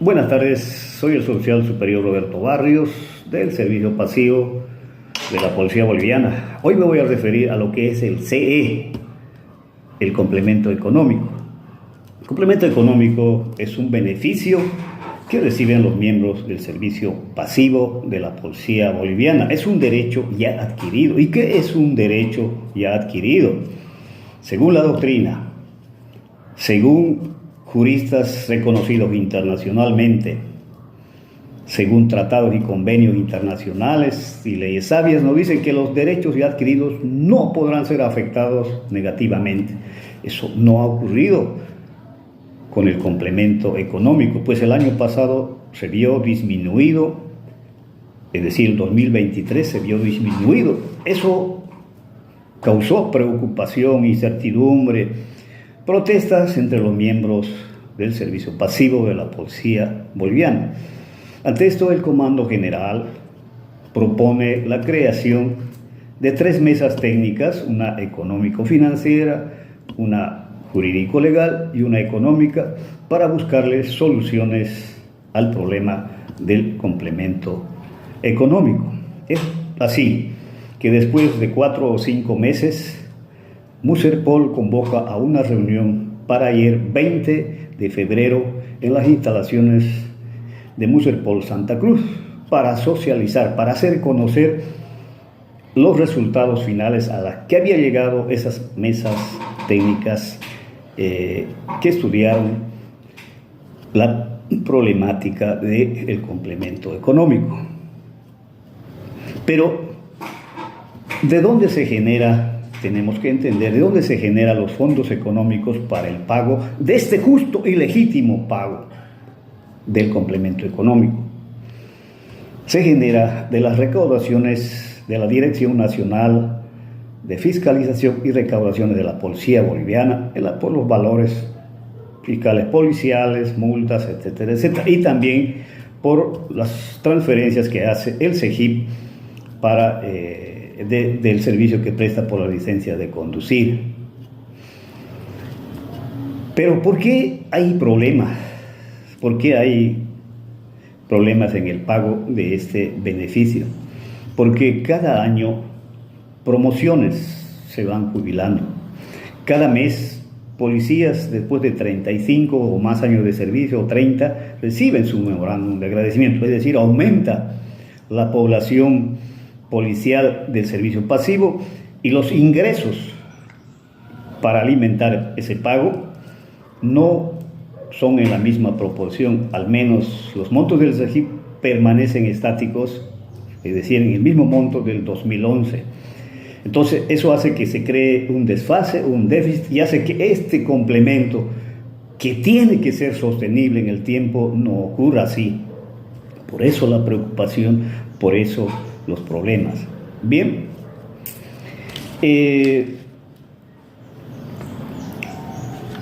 Buenas tardes, soy el oficial superior Roberto Barrios del Servicio Pasivo de la Policía Boliviana. Hoy me voy a referir a lo que es el CE, el complemento económico. El complemento económico es un beneficio que reciben los miembros del Servicio Pasivo de la Policía Boliviana. Es un derecho ya adquirido. ¿Y qué es un derecho ya adquirido? Según la doctrina, según juristas reconocidos internacionalmente, según tratados y convenios internacionales y leyes sabias, nos dicen que los derechos ya adquiridos no podrán ser afectados negativamente. Eso no ha ocurrido con el complemento económico, pues el año pasado se vio disminuido, es decir, el 2023 se vio disminuido. Eso causó preocupación, incertidumbre, protestas entre los miembros del Servicio Pasivo de la Policía Boliviana. Ante esto, el Comando General propone la creación de 3 mesas técnicas, una económico-financiera, una jurídico-legal y una económica, para buscarle soluciones al problema del complemento económico. Es así que después de 4 o 5 meses, Muserpol convoca a una reunión para ayer 20 de febrero en las instalaciones de Muserpol Santa Cruz para socializar, para hacer conocer los resultados finales a los que había llegado esas mesas técnicas que estudiaron la problemática del complemento económico. Pero, ¿de dónde se genera? Tenemos que entender de dónde se generan los fondos económicos para el pago de este justo y legítimo pago del complemento económico. Se genera de las recaudaciones de la Dirección Nacional de Fiscalización y Recaudaciones de la Policía Boliviana, por los valores fiscales policiales, multas, etcétera, etcétera, y también por las transferencias que hace el SEGIP para del servicio que presta por la licencia de conducir. Pero ¿por qué hay problemas? ¿Por qué hay problemas en el pago de este beneficio? Porque cada año promociones se van jubilando. Cada mes policías, después de 35 o más años de servicio, o 30, reciben su memorándum de agradecimiento. Es decir, aumenta la población policial del servicio pasivo y los ingresos para alimentar ese pago no son en la misma proporción. Al menos los montos del SEGIP permanecen estáticos, es decir, en el mismo monto del 2011. Entonces eso hace que se cree un desfase, un déficit, y hace que este complemento, que tiene que ser sostenible en el tiempo, no ocurra así. Por eso la preocupación, por eso los problemas. Bien, en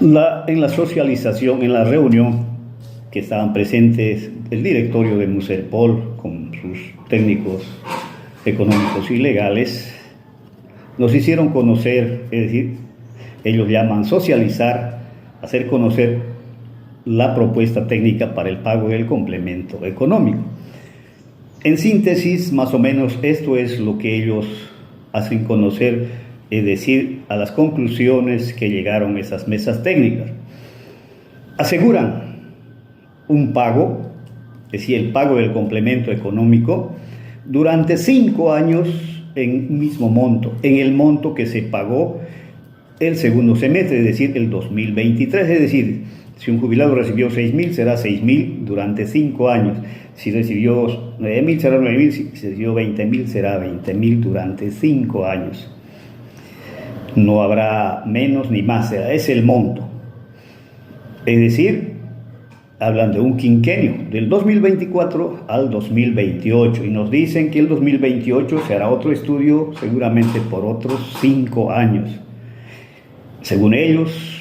la socialización, en la reunión que estaban presentes el directorio de Muserpol con sus técnicos económicos y legales, nos hicieron conocer, es decir, ellos llaman socializar, hacer conocer la propuesta técnica para el pago del complemento económico. En síntesis, más o menos, esto es lo que ellos hacen conocer, es decir, a las conclusiones que llegaron esas mesas técnicas. Aseguran un pago, es decir, el pago del complemento económico, durante 5 años en un mismo monto, en el monto que se pagó el segundo semestre, es decir, el 2023, es decir, si un jubilado recibió 6.000, será 6.000 durante 5 años. Si recibió 9.000, será 9.000. Si recibió 20.000, será 20.000 durante 5 años. No habrá menos ni más, es el monto. Es decir, hablan de un quinquenio, del 2024 al 2028. Y nos dicen que el 2028 se hará otro estudio, seguramente por otros 5 años. Según ellos,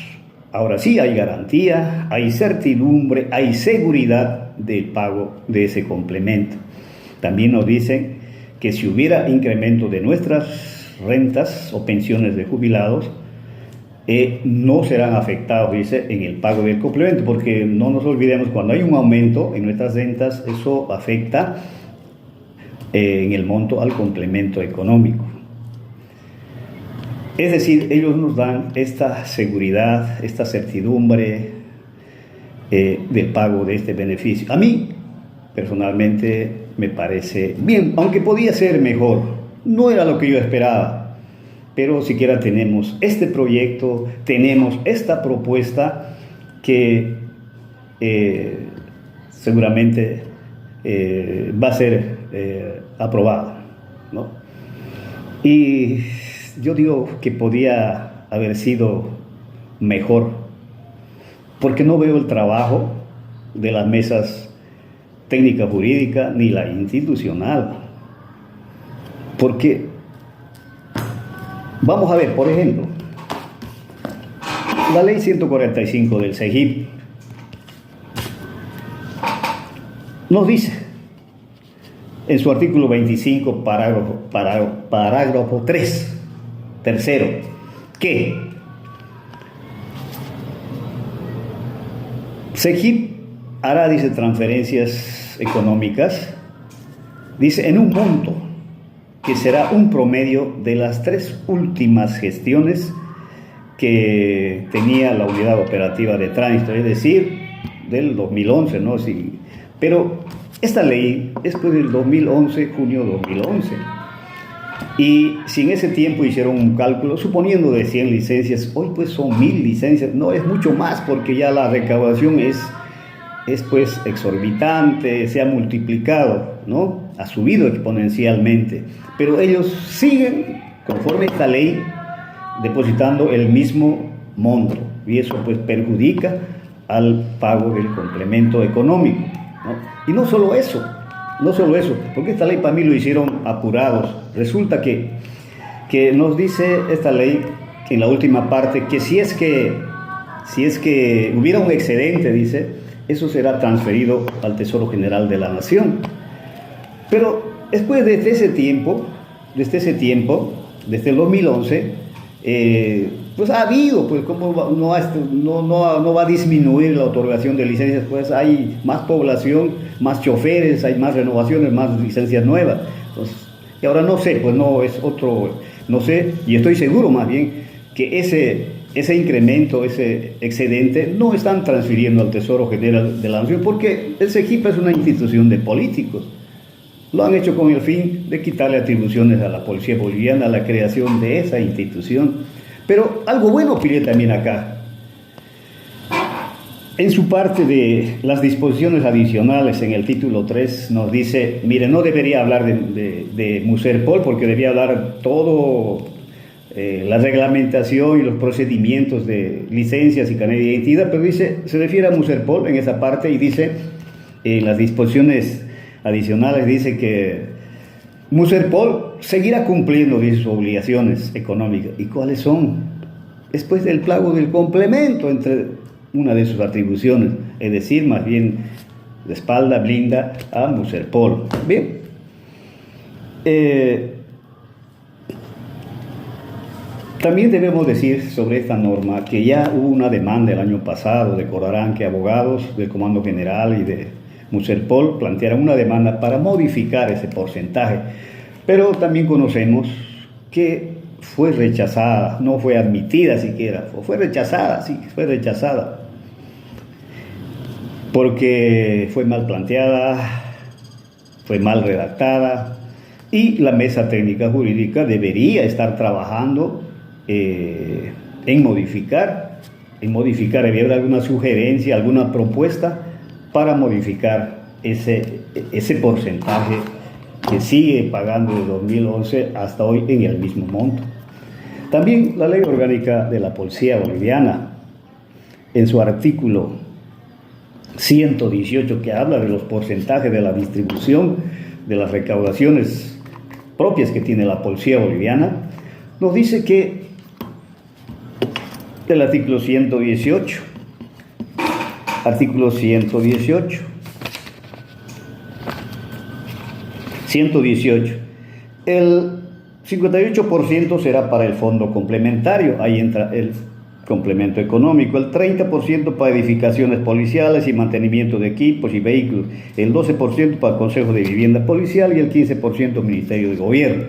ahora sí hay garantía, hay certidumbre, hay seguridad del pago de ese complemento. También nos dicen que si hubiera incremento de nuestras rentas o pensiones de jubilados, no serán afectados, dice, en el pago del complemento, porque no nos olvidemos, cuando hay un aumento en nuestras rentas, eso afecta en el monto al complemento económico. Es decir, ellos nos dan esta seguridad, esta certidumbre del pago de este beneficio. A mí, personalmente, me parece bien, aunque podía ser mejor. No era lo que yo esperaba, pero siquiera tenemos este proyecto, tenemos esta propuesta que seguramente va a ser aprobada, ¿no? Y yo digo que podía haber sido mejor, porque no veo el trabajo de las mesas técnica jurídica ni la institucional. Porque, vamos a ver, por ejemplo, la ley 145 del CEGIP nos dice, en su artículo 25, parágrafo 3, tercero, que CEGIP hará, dice, transferencias económicas, dice, en un monto que será un promedio de las 3 últimas gestiones que tenía la unidad operativa de tránsito, es decir, del 2011, ¿no? Sí, pero esta ley es pues del 2011, junio 2011. Y si en ese tiempo hicieron un cálculo, suponiendo de 100 licencias, hoy pues son 1000 licencias, no es mucho más porque ya la recaudación es pues exorbitante, se ha multiplicado, ¿no? Ha subido exponencialmente, pero ellos siguen, conforme esta ley, depositando el mismo monto, y eso pues perjudica al pago del complemento económico, ¿no? Y no solo eso, porque esta ley para mí lo hicieron apurados. Resulta que nos dice esta ley en la última parte que si es que hubiera un excedente, dice, eso será transferido al Tesoro General de la Nación. Pero después desde ese tiempo, desde el 2011, pues ha habido, pues como no va a disminuir la otorgación de licencias, pues hay más población, más choferes, hay más renovaciones, más licencias nuevas. Entonces, y ahora no sé, pues no es otro, no sé, y estoy seguro más bien que ese incremento, ese excedente, no están transfiriendo al Tesoro General de la Nación, porque el CEGIP es una institución de políticos. Lo han hecho con el fin de quitarle atribuciones a la Policía Boliviana, a la creación de esa institución. Pero algo bueno pide también acá. En su parte de las disposiciones adicionales en el título 3 nos dice, mire, no debería hablar de Muserpol porque debía hablar todo la reglamentación y los procedimientos de licencias y carnet de identidad, pero dice, se refiere a Muserpol en esa parte y dice, en las disposiciones adicionales dice que Muserpol seguirá cumpliendo sus obligaciones económicas. ¿Y cuáles son? Después del pago del complemento entre una de sus atribuciones, es decir, más bien de espalda blinda a Muserpol. Bien. También debemos decir sobre esta norma que ya hubo una demanda el año pasado, recordarán que abogados del Comando General y de Muserpol plantearon una demanda para modificar ese porcentaje, pero también conocemos que fue rechazada, no fue admitida siquiera, fue rechazada, porque fue mal planteada, fue mal redactada, y la mesa técnica jurídica debería estar trabajando en modificar, debería haber alguna sugerencia, alguna propuesta para modificar ese porcentaje que sigue pagando de 2011 hasta hoy en el mismo monto. También la Ley Orgánica de la Policía Boliviana, en su artículo 118, que habla de los porcentajes de la distribución de las recaudaciones propias que tiene la Policía Boliviana, nos dice que el artículo 118, el 58% será para el fondo complementario, ahí entra el complemento económico, el 30% para edificaciones policiales y mantenimiento de equipos y vehículos, el 12% para el Consejo de Vivienda Policial y el 15% Ministerio de Gobierno.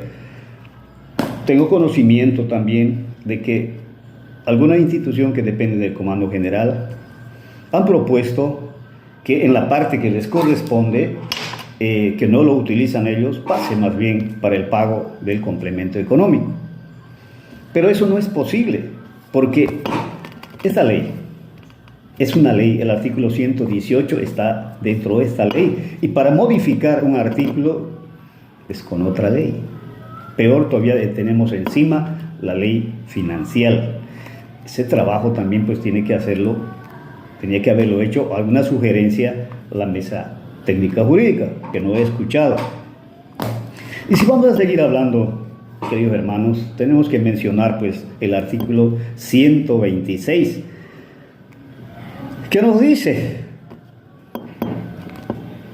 Tengo conocimiento también de que alguna institución que depende del Comando General han propuesto que en la parte que les corresponde, que no lo utilizan ellos, pase más bien para el pago del complemento económico. Pero eso no es posible, porque esta ley es una ley, el artículo 118 está dentro de esta ley, y para modificar un artículo es con otra ley. Peor todavía tenemos encima la ley financiera. Ese trabajo también pues tenía que haberlo hecho alguna sugerencia a la mesa técnica jurídica, que no he escuchado. Y si vamos a seguir hablando, queridos hermanos, tenemos que mencionar pues el artículo 126, que nos dice,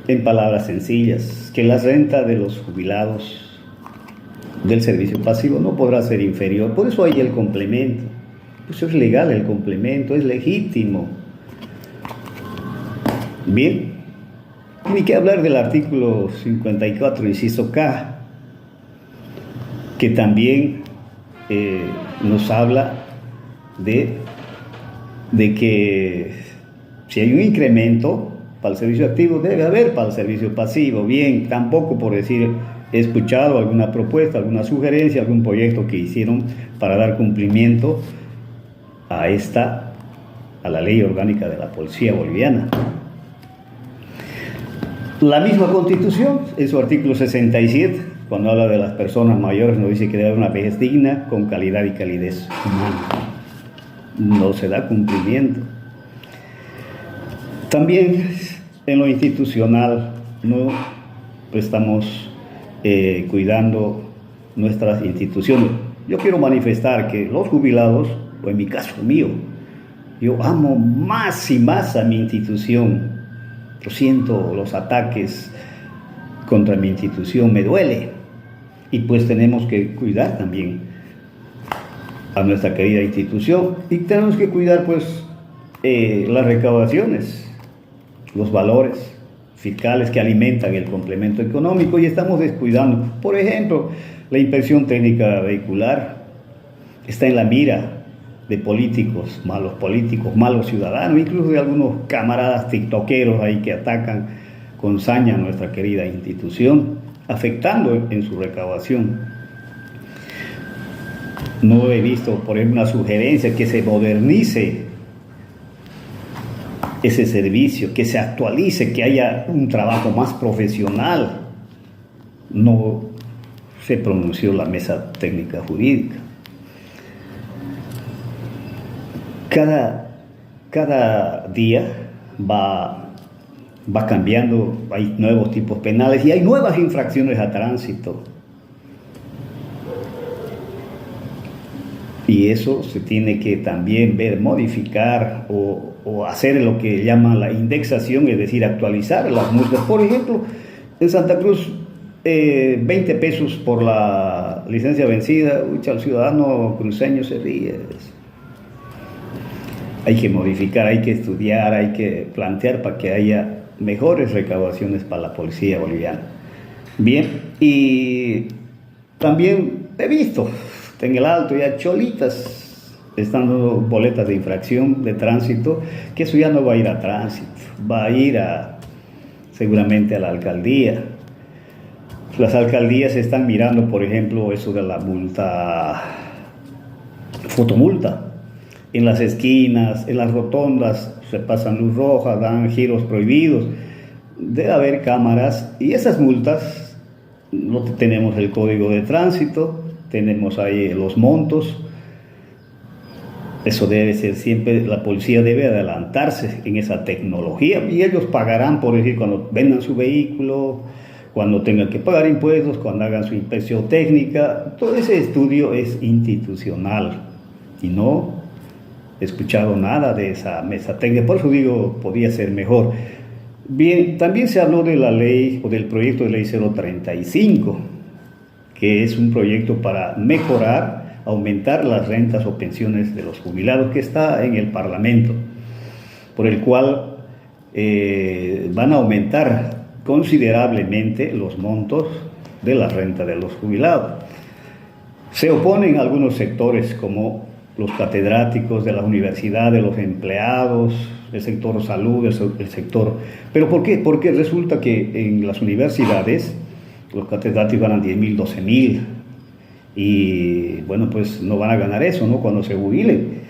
en palabras sencillas, que la renta de los jubilados del servicio pasivo no podrá ser inferior. Por eso hay el complemento. Pues es legal el complemento, es legítimo. Bien, ni que hablar del artículo 54, inciso K, que también nos habla de que si hay un incremento para el servicio activo, debe haber para el servicio pasivo. Bien, tampoco por decir, he escuchado alguna propuesta, alguna sugerencia, algún proyecto que hicieron para dar cumplimiento a la ley orgánica de la Policía Boliviana. La misma Constitución, en su artículo 67, cuando habla de las personas mayores, nos dice que debe haber una vejez digna, con calidad y calidez humana. No se da cumplimiento. También en lo institucional no estamos cuidando nuestras instituciones. Yo quiero manifestar que los jubilados, o en mi caso mío, yo amo más y más a mi institución. Lo siento, los ataques contra mi institución me duele, y pues tenemos que cuidar también a nuestra querida institución, y tenemos que cuidar pues las recaudaciones, los valores fiscales que alimentan el complemento económico, y estamos descuidando. Por ejemplo, la inspección técnica vehicular está en la mira de políticos, malos ciudadanos, incluso de algunos camaradas tiktokeros ahí que atacan con saña a nuestra querida institución, afectando en su recaudación. No he visto, por ejemplo, una sugerencia que se modernice ese servicio, que se actualice, que haya un trabajo más profesional. No se pronunció la mesa técnica jurídica. Cada día va cambiando, hay nuevos tipos penales y hay nuevas infracciones a tránsito. Y eso se tiene que también ver, modificar o hacer lo que llaman la indexación, es decir, actualizar las multas. Por ejemplo, en Santa Cruz, 20 pesos por la licencia vencida. El ciudadano cruceño se ríe. Hay que modificar, hay que estudiar, hay que plantear para que haya mejores recaudaciones para la policía boliviana. Bien, y también he visto en el Alto ya cholitas están dando boletas de infracción de tránsito, que eso ya no va a ir a tránsito, va a ir seguramente a la alcaldía. Las alcaldías están mirando, por ejemplo, eso de la multa, fotomulta. En las esquinas, en las rotondas, se pasan luz roja, dan giros prohibidos. Debe haber cámaras, y esas multas, no tenemos el código de tránsito, tenemos ahí los montos. Eso debe ser siempre, la policía debe adelantarse en esa tecnología, y ellos pagarán, por decir, cuando vendan su vehículo, cuando tengan que pagar impuestos, cuando hagan su inspección técnica. Todo ese estudio es institucional, y no he escuchado nada de esa mesa técnica. Por eso digo, podía ser mejor. Bien, también se habló de la ley o del proyecto de ley 035, que es un proyecto para mejorar aumentar las rentas o pensiones de los jubilados, que está en el Parlamento, por el cual van a aumentar considerablemente los montos de la renta de los jubilados. Se oponen algunos sectores como los catedráticos de las universidades, los empleados, el sector salud, el sector... ¿Pero por qué? Porque resulta que en las universidades los catedráticos ganan 10.000, 12.000 y bueno, pues no van a ganar eso, ¿no? Cuando se jubilen.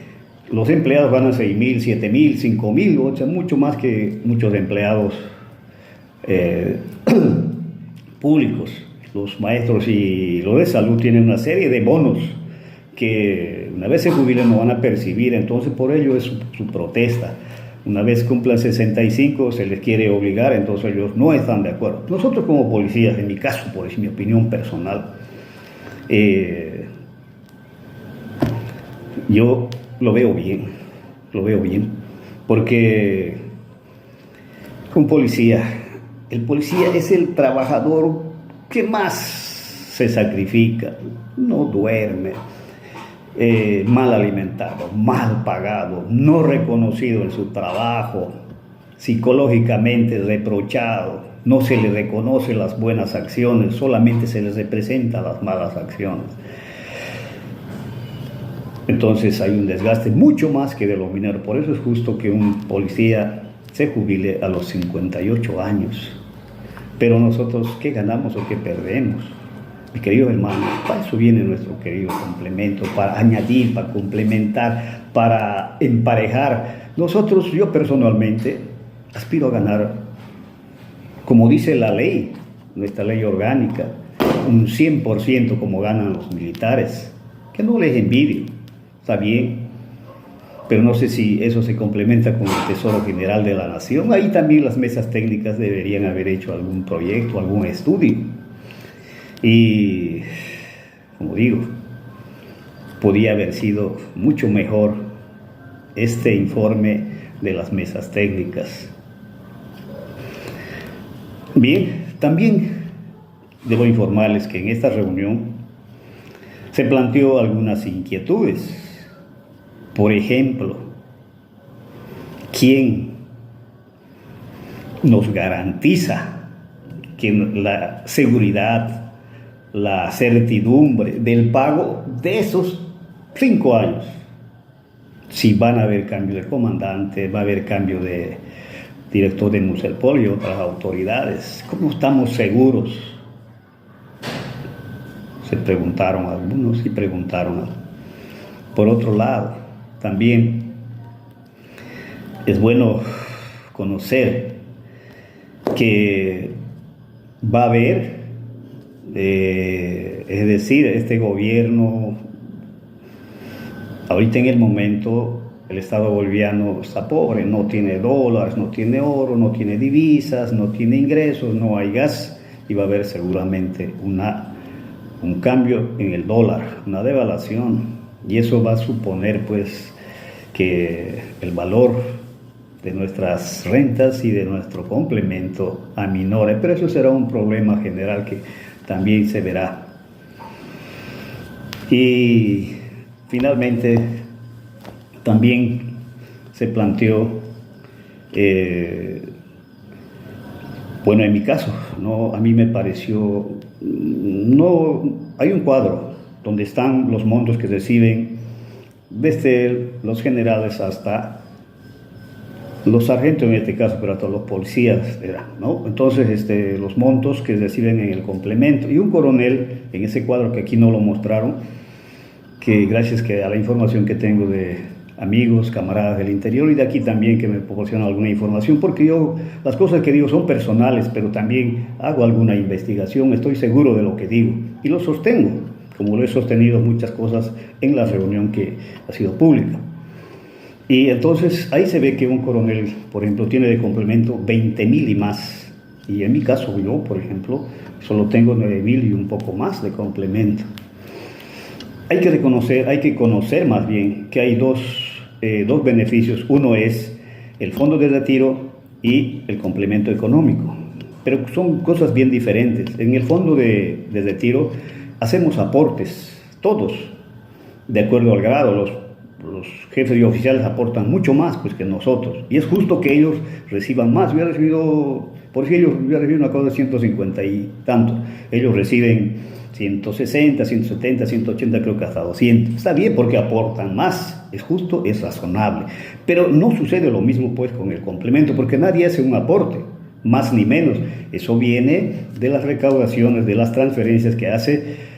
Los empleados ganan 6.000, 7.000, 5.000, o sea, mucho más que muchos empleados públicos. Los maestros y los de salud tienen una serie de bonos que una vez se jubilen no van a percibir, entonces por ello es su protesta. Una vez cumplan 65 se les quiere obligar, entonces ellos no están de acuerdo. Nosotros como policías, en mi caso, por mi opinión personal, yo lo veo bien, porque un policía, el policía es el trabajador que más se sacrifica, no duerme, mal alimentado, mal pagado, no reconocido en su trabajo, psicológicamente reprochado, no se le reconoce las buenas acciones, solamente se les representa las malas acciones. Entonces hay un desgaste mucho más que de lo minero. Por eso es justo que un policía se jubile a los 58 años. Pero nosotros, ¿qué ganamos o qué perdemos? Mi querido hermano, para eso viene nuestro querido complemento, para añadir, para complementar, para emparejar. Nosotros, yo personalmente, aspiro a ganar, como dice la ley, nuestra ley orgánica, un 100% como ganan los militares, que no les envidio, está bien, pero no sé si eso se complementa con el Tesoro General de la Nación. Ahí también las mesas técnicas deberían haber hecho algún proyecto, algún estudio. Y, como digo, podía haber sido mucho mejor este informe de las mesas técnicas. Bien, también debo informarles que en esta reunión se planteó algunas inquietudes. Por ejemplo, ¿quién nos garantiza que la seguridad, la certidumbre del pago de esos 5 años? Si van a haber cambio de comandante, va a haber cambio de director de Muselpol y otras autoridades. ¿Cómo estamos seguros? Se preguntaron algunos y preguntaron. Por otro lado, también es bueno conocer que va a haber, es decir, este gobierno, ahorita en el momento, el Estado boliviano está pobre, no tiene dólares, no tiene oro, no tiene divisas, no tiene ingresos, no hay gas, y va a haber seguramente un cambio en el dólar, una devaluación, y eso va a suponer pues que el valor de nuestras rentas y de nuestro complemento aminore, pero eso será un problema general que también se verá. Y finalmente también se planteó, bueno, en mi caso, no, a mí me pareció, no, hay un cuadro donde están los montos que reciben desde los generales hasta los sargentos en este caso, pero hasta los policías, ¿no? Entonces, los montos que reciben en el complemento, y un coronel en ese cuadro que aquí no lo mostraron, que gracias a la información que tengo de amigos, camaradas del interior y de aquí también que me proporcionan alguna información, porque yo las cosas que digo son personales, pero también hago alguna investigación, estoy seguro de lo que digo y lo sostengo, como lo he sostenido muchas cosas en la reunión que ha sido pública. Y entonces ahí se ve que un coronel, por ejemplo, tiene de complemento 20.000 y más, y en mi caso yo, por ejemplo, solo tengo 9.000 y un poco más de complemento. Hay que conocer más bien que hay dos beneficios. Uno es el fondo de retiro y el complemento económico, pero son cosas bien diferentes. En el fondo de retiro hacemos aportes, todos, de acuerdo al grado. Los jefes y oficiales aportan mucho más pues, que nosotros, y es justo que ellos reciban más. Yo he recibido, por si ellos, yo he recibido una cosa de 150 y tantos, ellos reciben 160, 170, 180, creo que hasta 200. Está bien porque aportan más, es justo, es razonable, pero no sucede lo mismo pues con el complemento, porque nadie hace un aporte, más ni menos. Eso viene de las recaudaciones, de las transferencias que hace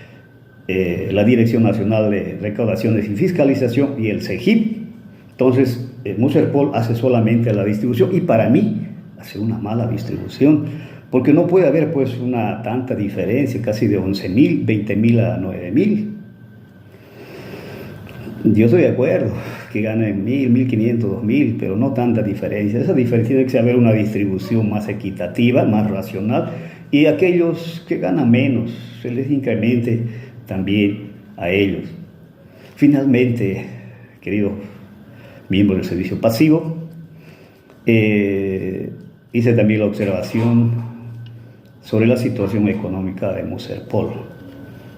la Dirección Nacional de Recaudaciones y Fiscalización y el CEGIP. Entonces, Muserpol hace solamente la distribución, y para mí hace una mala distribución, porque no puede haber pues una tanta diferencia, casi de 11.000, 20.000 a 9.000. Yo estoy de acuerdo que ganen 1.000, 1.500, 2.000, pero no tanta diferencia. Esa diferencia tiene que haber una distribución más equitativa, más racional, y aquellos que ganan menos se les incremente también a ellos. Finalmente, queridos miembros del servicio pasivo, hice también la observación sobre la situación económica de Muserpol.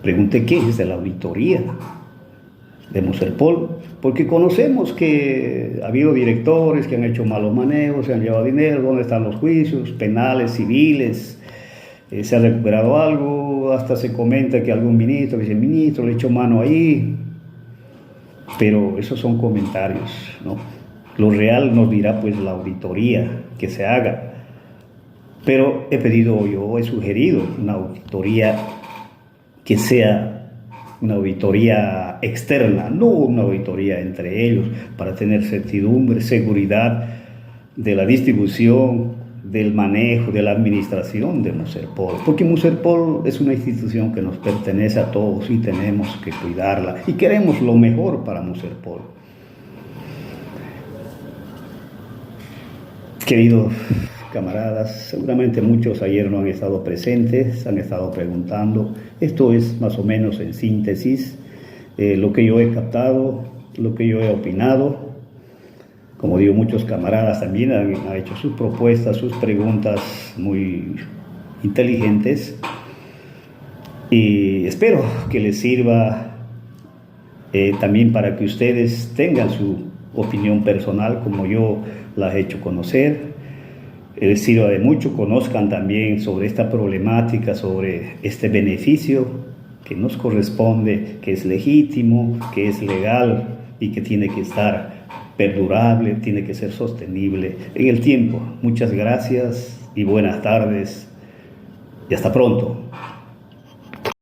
Pregunté qué es de la auditoría de Muserpol, porque conocemos que ha habido directores que han hecho malos manejos, se han llevado dinero, dónde están los juicios penales, civiles, se ha recuperado algo, hasta se comenta que algún ministro, viceministro, le echó mano ahí, pero esos son comentarios, ¿no? Lo real nos dirá pues la auditoría que se haga, pero he sugerido una auditoría que sea una auditoría externa, no una auditoría entre ellos, para tener certidumbre, seguridad de la distribución, del manejo, de la administración de Muserpol, porque Muserpol es una institución que nos pertenece a todos y tenemos que cuidarla, y queremos lo mejor para Muserpol. Queridos camaradas, seguramente muchos ayer no han estado presentes, han estado preguntando. Esto es más o menos en síntesis lo que yo he captado, lo que yo he opinado. Como digo, muchos camaradas también han hecho sus propuestas, sus preguntas muy inteligentes, y espero que les sirva también para que ustedes tengan su opinión personal como yo la he hecho conocer. Les sirva de mucho, conozcan también sobre esta problemática, sobre este beneficio que nos corresponde, que es legítimo, que es legal y que tiene que estar perdurable, tiene que ser sostenible en el tiempo. Muchas gracias y buenas tardes y hasta pronto.